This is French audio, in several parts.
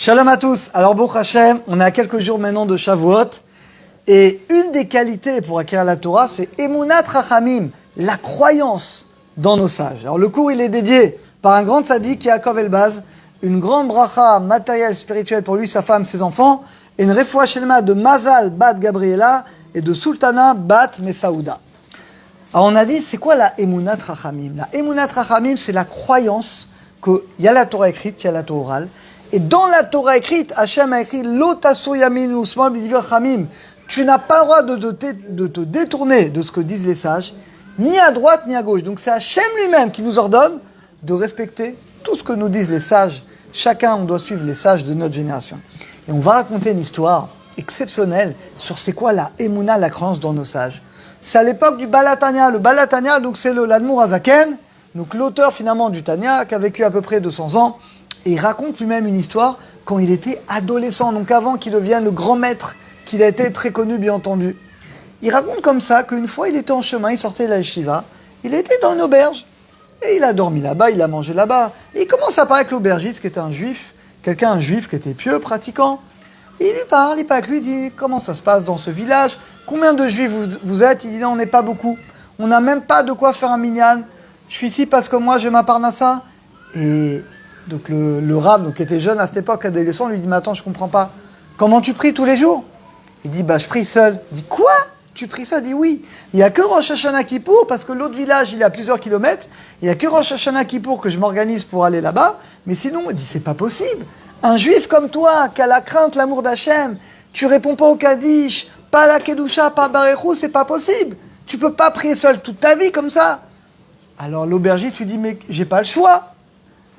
Shalom à tous. Alors, Baruch Hashem, on est à quelques jours maintenant de Shavuot. Et une des qualités pour acquérir la Torah, c'est Emunat Chachamim, la croyance dans nos sages. Alors, le cours, il est dédié par un grand tzaddik, Yaakov Elbaz, une grande bracha matérielle, spirituelle pour lui, sa femme, ses enfants, et une refoua shelma de Mazal Bat Gabriela et de Sultana Bat Mesaouda. Alors, on a dit, c'est quoi la Emunat Chachamim? La Emunat Chachamim, c'est la croyance qu'il y a la Torah écrite, il y a la Torah orale. Et dans la Torah écrite, Hachem a écrit Lo taso yamin usmal b'divrei chachamim. Tu n'as pas le droit de te détourner de ce que disent les sages, ni à droite ni à gauche. Donc c'est Hachem lui-même qui nous ordonne de respecter tout ce que nous disent les sages. Chacun, on doit suivre les sages de notre génération. Et on va raconter une histoire exceptionnelle sur c'est quoi la Emouna, la croyance dans nos sages. C'est à l'époque du Baal HaTanya. Le Baal HaTanya, donc c'est l'Admour HaZaken, donc l'auteur finalement du Tanya, qui a vécu à peu près 200 ans. Et il raconte lui-même une histoire quand il était adolescent, donc avant qu'il devienne le grand maître, qu'il a été très connu bien entendu. Il raconte comme ça qu'une fois il était en chemin, il sortait de la yeshiva, il était dans une auberge, et il a dormi là-bas, il a mangé là-bas. Et il commence à parler avec l'aubergiste qui était un juif, un juif qui était pieux, pratiquant. Et il lui parle avec lui, il dit comment ça se passe dans ce village, combien de juifs vous êtes? Il dit non, on n'est pas beaucoup, on n'a même pas de quoi faire un minyan, je suis ici parce que moi j'ai ma parnassa. Et donc le Rav, donc, qui était jeune à cette époque, adolescent, lui dit mais attends, je comprends pas. Comment tu pries tous les jours? Il dit je prie seul. Il dit quoi? Tu pries seul? Il dit oui. Il n'y a que Rosh Hashanah Kippour, parce que l'autre village il est à plusieurs kilomètres. Il n'y a que Rosh Hashanah Kippour que je m'organise pour aller là-bas. Mais sinon, il dit c'est pas possible. Un juif comme toi, qui a la crainte, l'amour d'Hachem, tu réponds pas au Kaddish, pas à la Kedusha, pas à Barechou, c'est pas possible. Tu peux pas prier seul toute ta vie comme ça. Alors l'aubergiste lui dit mais j'ai pas le choix.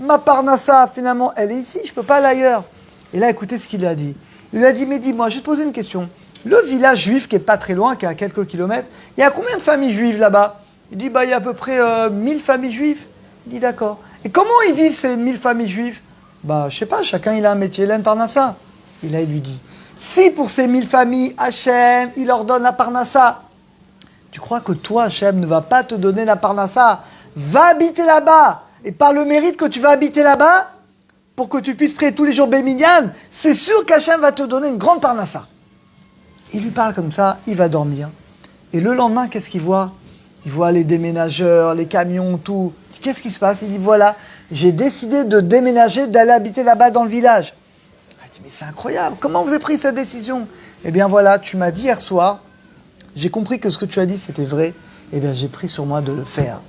Ma parnassa, finalement, elle est ici, je ne peux pas aller ailleurs. Et là, écoutez ce qu'il a dit. Il lui a dit, mais dis-moi, je vais te poser une question. Le village juif qui est pas très loin, qui est à quelques kilomètres, il y a combien de familles juives là-bas? Il dit, il y a à peu près 1000 familles juives. Il dit, d'accord. Et comment ils vivent ces 1000 familles juives? Je sais pas, chacun il a un métier, il a une parnassa. Et là, il lui dit, si pour ces 1000 familles, Hachem, il leur donne la parnassa, tu crois que toi, Hachem, ne va pas te donner la parnassa? Va habiter là-bas. Et par le mérite que tu vas habiter là-bas, pour que tu puisses prier tous les jours Béminian, c'est sûr qu'Hachem va te donner une grande parnassa. Il lui parle comme ça, il va dormir. Et le lendemain, qu'est-ce qu'il voit? Il voit les déménageurs, les camions, tout. Qu'est-ce qui se passe? Il dit, voilà, j'ai décidé de déménager, d'aller habiter là-bas dans le village. Il dit, mais c'est incroyable, comment vous avez pris cette décision? Eh bien voilà, tu m'as dit hier soir, j'ai compris que ce que tu as dit c'était vrai, eh bien j'ai pris sur moi de le faire.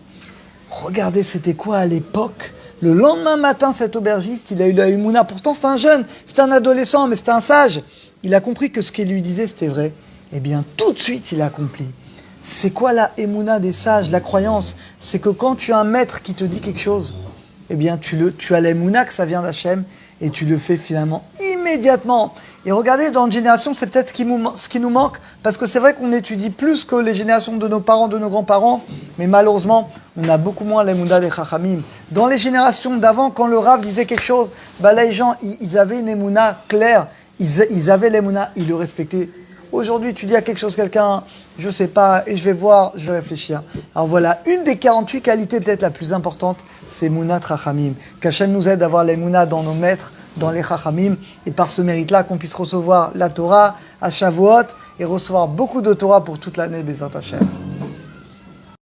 Regardez, c'était quoi à l'époque? Le lendemain matin, cet aubergiste, il a eu la Emouna. Pourtant, c'était un jeune, c'était un adolescent, mais c'était un sage. Il a compris que ce qu'il lui disait, c'était vrai. Eh bien, tout de suite, il a accompli. C'est quoi la Emouna des sages, la croyance? C'est que quand tu as un maître qui te dit quelque chose, eh bien, tu as l'Emouna que ça vient d'Hachem, et tu le fais finalement immédiatement. Et regardez, dans une génération, c'est peut-être ce qui nous manque, parce que c'est vrai qu'on étudie plus que les générations de nos parents, de nos grands-parents, mais malheureusement, on a beaucoup moins l'Emouna des Chachamim. Dans les générations d'avant, quand le Rav disait quelque chose, là, les gens, ils avaient une Emouna claire, ils avaient l'Emouna, ils le respectaient. Aujourd'hui, tu dis à quelque chose, quelqu'un, je ne sais pas, et je vais voir, je vais réfléchir. Alors voilà, une des 48 qualités peut-être la plus importante, c'est Emunat Chachamim. Qu'Hachem nous aide à avoir l'Emouna dans nos maîtres, dans les Chachamim, et par ce mérite-là, qu'on puisse recevoir la Torah à Shavuot, et recevoir beaucoup de Torah pour toute l'année, Bezrat Hachem.